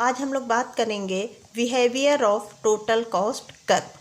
आज हम लोग बात करेंगे behaviour of total cost curve.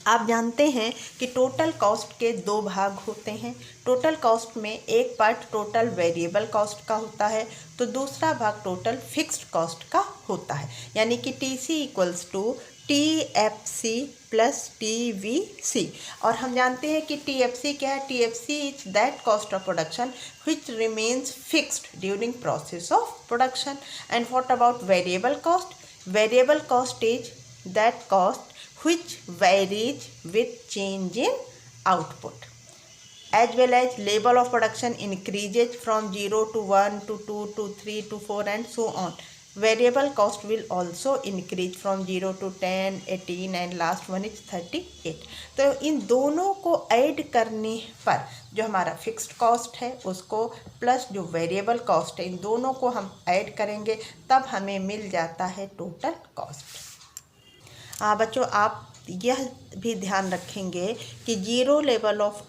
आप जानते हैं कि टोटल कॉस्ट के दो भाग होते हैं। टोटल कॉस्ट में एक पार्ट टोटल वेरिएबल कॉस्ट का होता है तो दूसरा भाग टोटल फिक्स्ड कॉस्ट का होता है, यानी कि TC equals to TFC plus TVC। और हम जानते हैं कि TFC क्या है। TFC is that cost of production which remains fixed during process of production. And what about variable cost? Variable cost is that cost which varies with change in output, as well as level of production increases from 0 to 1 to 2 to 3 to 4 and so on. Variable cost will also increase from 0 to 10, 18 and last one is 38. तो इन दोनों को add करने पर जो हमारा fixed cost है उसको प्लस जो वेरिएबल कॉस्ट है, इन दोनों को हम ऐड करेंगे तब हमें मिल जाता है टोटल कॉस्ट। बच्चों, आप यह भी ध्यान रखेंगे कि जीरो लेवल ऑफ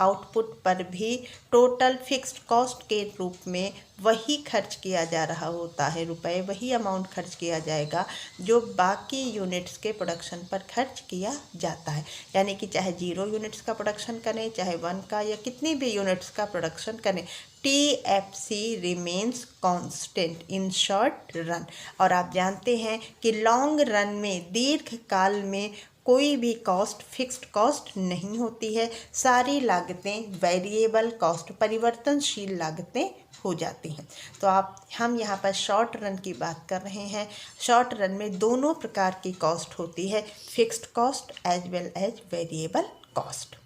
आउटपुट पर भी टोटल फिक्स्ड कॉस्ट के रूप में वही खर्च किया जा रहा होता है, रुपए वही अमाउंट खर्च किया जाएगा जो बाकी यूनिट्स के प्रोडक्शन पर खर्च किया जाता है। यानी कि चाहे 0 यूनिट्स का प्रोडक्शन करें, चाहे 1 का या कितनी भी यूनिट्स का प्रोडक्शन करें, TFC remains constant in short run. और आप जानते हैं कि लॉन्ग रन में, दीर्घ काल में कोई भी कॉस्ट फिक्स्ड कॉस्ट नहीं होती है। सारी लागतें वेरिएबल कॉस्ट, परिवर्तनशील लागतें हो जाती हैं। तो हम यहाँ पर शॉर्ट रन की बात कर रहे हैं। शॉर्ट रन में दोनों प्रकार की कॉस्ट होती है, fixed cost as well as variable cost.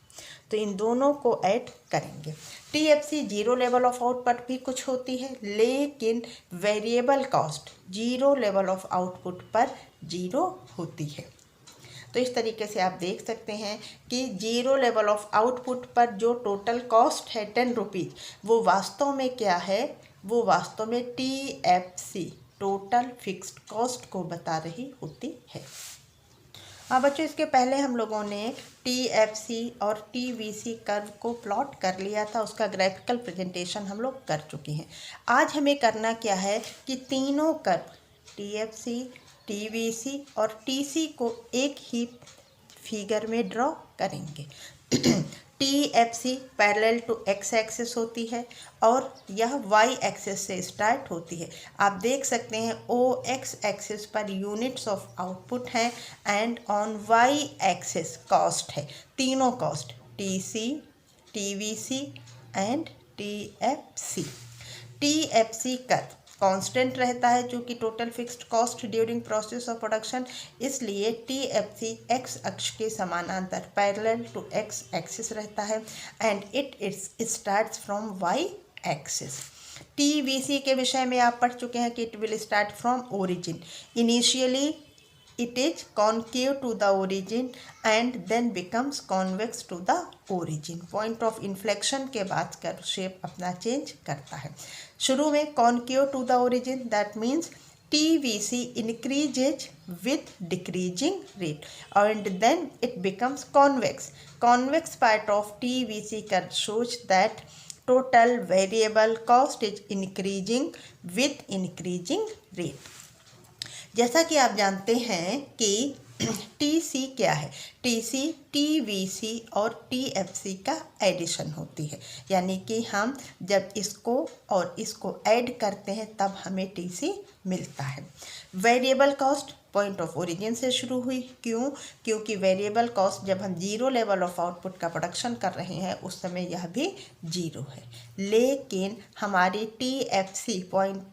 तो इन दोनों को ऐड करेंगे। TFC zero level of output भी कुछ होती है, लेकिन variable cost zero level of output पर जीरो होती है। तो इस तरीके से आप देख सकते हैं कि जीरो लेवल ऑफ आउटपुट पर जो टोटल कॉस्ट है 10 रुपीज़, वो वास्तव में क्या है, वो वास्तव में TFC टोटल फिक्स्ड कॉस्ट को बता रही होती है। बच्चों, इसके पहले हम लोगों ने TFC और TVC कर्व को प्लॉट कर लिया था, उसका ग्राफिकल प्रेजेंटेशन हम लोग कर चुके हैं। आज हमें करना क्या है कि तीनों कर्व TFC, TVC और TC को एक ही फिगर में ड्रॉ करेंगे। TFC parallel to X axis होती है और यह Y एक्सिस से स्टार्ट होती है। आप देख सकते हैं OX एक्सिस पर यूनिट्स ऑफ आउटपुट हैं and on Y axis cost है। तीनों cost TC, TVC and TFC। TFC curve constant रहता है चूँकि total fixed cost during process of production, इसलिए TFC X अक्ष के समानांतर पैरेलल टू X एक्सिस रहता है and it starts from Y axis. TVC के विषय में आप पढ़ चुके हैं कि it will start from origin. Initially it is concave to the origin and then becomes convex to the origin. Point of inflection के बाद कर्व शेप अपना चेंज करता है। शुरू में concave to the origin, that means TVC increases with decreasing rate and then it becomes convex. Convex part of TVC curve shows that total variable cost is increasing with increasing rate. जैसा कि आप जानते हैं कि TC क्या है, TC TVC और TFC का एडिशन होती है, यानी कि हम जब इसको और इसको ऐड करते हैं तब हमें TC मिलता है। Variable cost point of origin से शुरू हुई, क्यों? क्योंकि वेरिएबल कॉस्ट जब हम जीरो लेवल ऑफ आउटपुट का प्रोडक्शन कर रहे हैं उस समय यह भी जीरो है, लेकिन हमारी TFC पॉइंट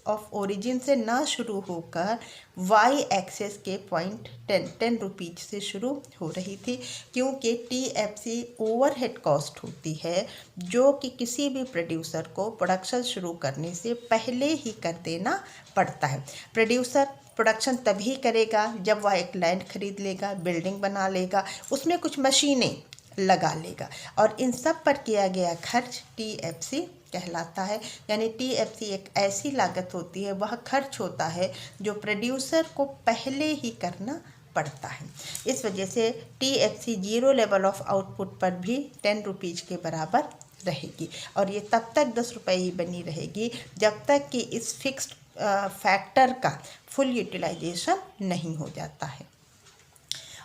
ऑफ ओरिजिन से ना शुरू होकर Y एक्सेस के पॉइंट 10 रुपीज से शुरू हो रही थी, क्योंकि TFC ओवरहेड कॉस्ट होती है जो कि किसी भी प्रोड्यूसर को प्रोडक्शन शुरू करने से पहले ही कर देना पड़ता है। प्रोड्यूसर प्रोडक्शन तभी करेगा जब वह एक लैंड खरीद लेगा, बिल्डिंग बना लेगा, उसमें कुछ मशीनें लगा लेगा और इन सब पर किया गया खर्च TFC कहलाता है। यानी TFC एक ऐसी लागत होती है, वह खर्च होता है जो प्रोड्यूसर को पहले ही करना पड़ता है। इस वजह से TFC zero level of output पर भी 10 रुपीज़ के बराबर रहेगी और ये तब तक 10 रुपये ही बनी रहेगी जब तक कि इस फिक्स्ड फैक्टर का फुल यूटिलाइजेशन नहीं हो जाता है।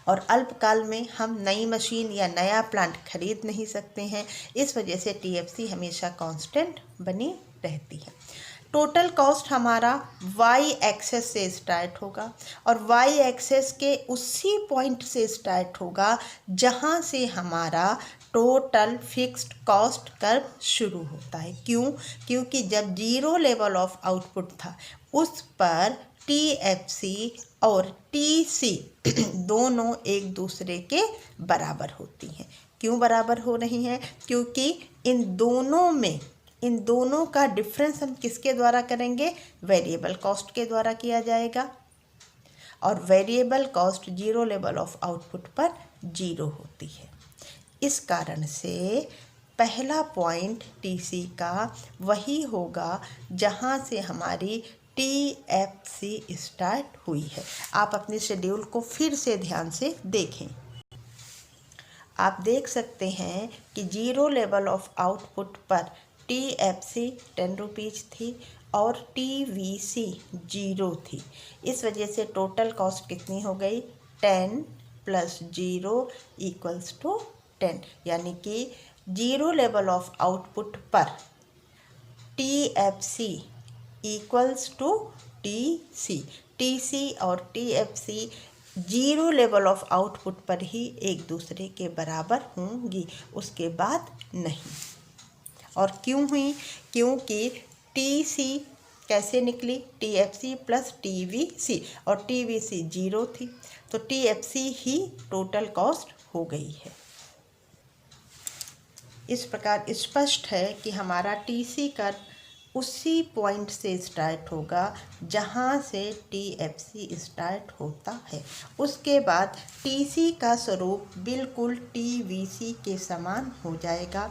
और अल्पकाल में हम नई मशीन या नया प्लांट खरीद नहीं सकते हैं, इस वजह से टीएफसी हमेशा कांस्टेंट बनी रहती है। टोटल कॉस्ट हमारा वाई एक्सेस से स्टार्ट होगा और वाई एक्सेस के उसी पॉइंट से स्टार्ट होगा जहां से हमारा टोटल फिक्स्ड कॉस्ट कर्व शुरू होता है। क्यों? क्योंकि जब जीरो लेवल ऑफ आउटपुट था उस पर टीएफसी और टीसी दोनों एक दूसरे के बराबर होती हैं। क्यों बराबर हो रही हैं? क्योंकि इन दोनों का डिफरेंस हम किसके द्वारा करेंगे? वेरिएबल कॉस्ट के द्वारा किया जाएगा और variable cost zero level of output पर जीरो होती है। इस कारण से पहला पॉइंट टीसी का वही होगा जहां से हमारी टीएफसी स्टार्ट हुई है। आप अपने शेड्यूल को फिर से ध्यान से देखें। आप देख सकते हैं कि जीरो लेवल ऑफ आउटपुट पर टीएफसी 10 रुपीज़ थी और टीवीसी 0 थी। इस वजह से टोटल कॉस्ट कितनी हो गई? 10 + 0 = 10, यानी कि जीरो लेवल ऑफ आउटपुट पर टीएफसी = टीसी और TFC zero level of output पर ही एक दूसरे के बराबर होंगी, उसके बाद नहीं। और क्यों हुई? क्योंकि टीसी कैसे निकली? टीएफसी + टीवीसी और टीवीसी 0 थी, तो टीएफसी ही टोटल कॉस्ट हो गई है। इस प्रकार स्पष्ट है कि हमारा टीसी का उसी पॉइंट से स्टार्ट होगा जहां से टीएफसी स्टार्ट होता है। उसके बाद टीसी का स्वरूप बिल्कुल टीवीसी के समान हो जाएगा।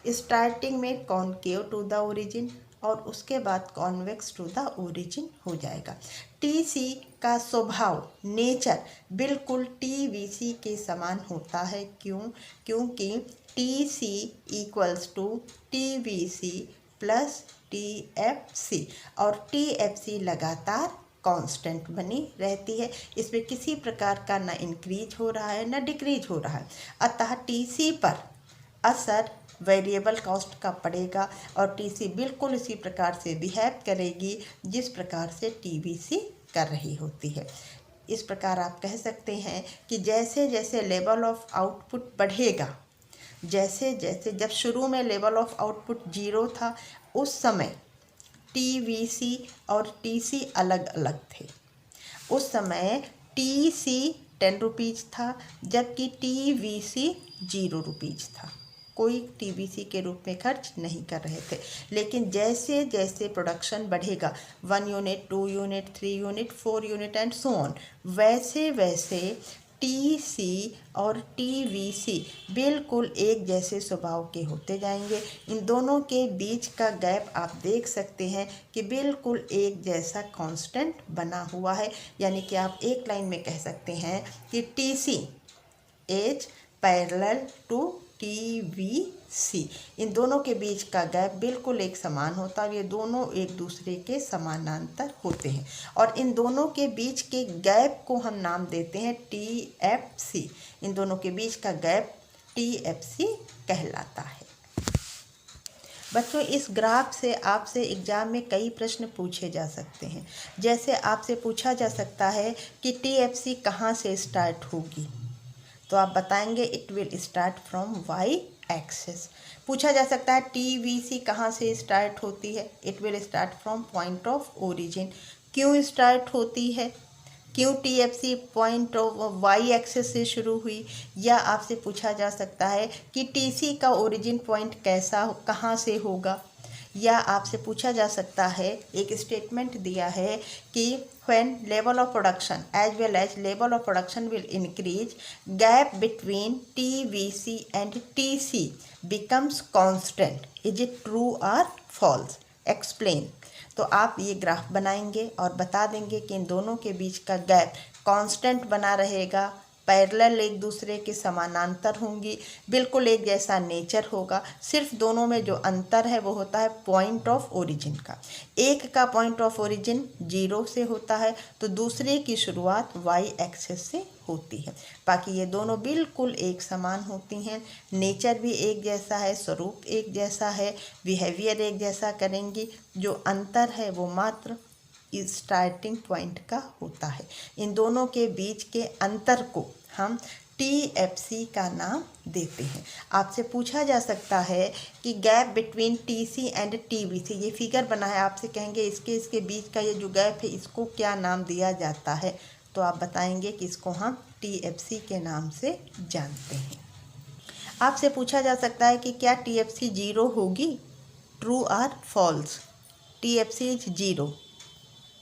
स्टार्टिंग में कॉनकेव टू द ओरिजिन और उसके बाद कॉन्वेक्स टू द ओरिजिन हो जाएगा। टीसी का स्वभाव नेचर बिल्कुल टीवीसी के समान होता है। क्यों? क्योंकि टीसी = टीवीसी + टीएफसी और टीएफसी लगातार कांस्टेंट बनी रहती है। इसमें किसी प्रकार का ना इंक्रीज हो रहा है ना डिक्रीज हो रहा है, अतः टीसी पर असर वेरिएबल कॉस्ट का पड़ेगा और टीसी बिल्कुल इसी प्रकार से बिहेव करेगी जिस प्रकार से टीवीसी कर रही होती है। इस प्रकार आप कह सकते हैं कि जैसे जैसे लेवल ऑफ आउटपुट बढ़ेगा, जैसे जैसे जब शुरू में लेवल ऑफ आउटपुट 0 था उस समय टीवीसी और टीसी अलग अलग थे। उस समय टीसी 10 रुपीज़ था जबकि टीवीसी 0 रुपीज़ था। कोई टीवीसी के रूप में खर्च नहीं कर रहे थे। लेकिन जैसे जैसे प्रोडक्शन बढ़ेगा 1 unit, 2 unit, 3 unit, 4 unit and so on, वैसे वैसे टीसी और टीवीसी बिल्कुल एक जैसे स्वभाव के होते जाएंगे। इन दोनों के बीच का गैप आप देख सकते हैं कि बिल्कुल एक जैसा कांस्टेंट बना हुआ है। यानी कि आप एक लाइन में कह सकते हैं कि TC is parallel to TVC. इन दोनों के बीच का गैप बिल्कुल एक समान होता है। ये दोनों एक दूसरे के समानांतर होते हैं और इन दोनों के बीच के गैप को हम नाम देते हैं टीएफसी। इन दोनों के बीच का गैप टीएफसी कहलाता है। बच्चों, इस ग्राफ से आपसे एग्जाम में कई प्रश्न पूछे जा सकते हैं। जैसे आपसे पूछा जा सकता है कि टीएफसी कहाँ से स्टार्ट होगी, तो आप बताएंगे it will start from Y axis. पूछा जा सकता है टीवीसी कहाँ से स्टार्ट होती है, it will start from point of origin. क्यों स्टार्ट होती है? क्यों TFC point of Y axis से शुरू हुई? या आपसे पूछा जा सकता है कि टीसी का ओरिजिन पॉइंट कहाँ से होगा? या आपसे पूछा जा सकता है, एक स्टेटमेंट दिया है कि when level of production as well as level of production will increase, gap between TVC and TC becomes constant. Is it true or false? Explain. तो आप ये ग्राफ बनाएंगे और बता देंगे कि इन दोनों के बीच का गैप कांस्टेंट बना रहेगा पैरेलल, एक दूसरे के समानांतर होंगी, बिल्कुल एक जैसा नेचर होगा। सिर्फ दोनों में जो अंतर है वो होता है पॉइंट ऑफ ओरिजिन का। एक का पॉइंट ऑफ ओरिजिन 0 से होता है तो दूसरे की शुरुआत वाई एक्सिस से होती है। बाकी ये दोनों बिल्कुल एक समान होती हैं, नेचर भी एक जैसा है, स्वरूप एक जैसा है, बिहेवियर एक जैसा करेंगी। जो अंतर है वो मात्र स्टार्टिंग पॉइंट का होता है। इन दोनों के बीच के अंतर को हम TFC का नाम देते हैं। आपसे पूछा जा सकता है कि gap between TC and TBC, ये फिगर बना है, आपसे कहेंगे इसके बीच का ये जो गैप है इसको क्या नाम दिया जाता है, तो आप बताएंगे कि इसको हम TFC के नाम से जानते हैं। आपसे पूछा जा सकता है कि क्या TFC 0 होगी, ट्रू और फॉल्स। TFC इज 0,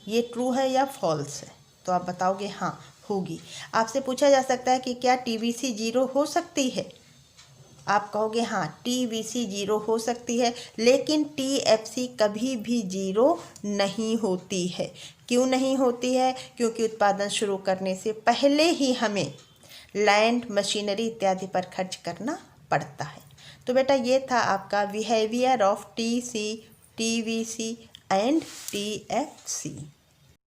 ये ट्रू है या फॉल्स है, तो आप बताओगे हाँ होगी। आपसे पूछा जा सकता है कि क्या TBC 0 हो सकती है, आप कहोगे हाँ TBC 0 हो सकती है, लेकिन TFC कभी भी 0 नहीं होती है। क्यों नहीं होती है? क्योंकि उत्पादन शुरू करने से पहले ही हमें लैंड, मशीनरी इत्यादि पर खर्च करना पड़ता है। तो बेटा ये था आपका behaviour of TC, TBC and TFC।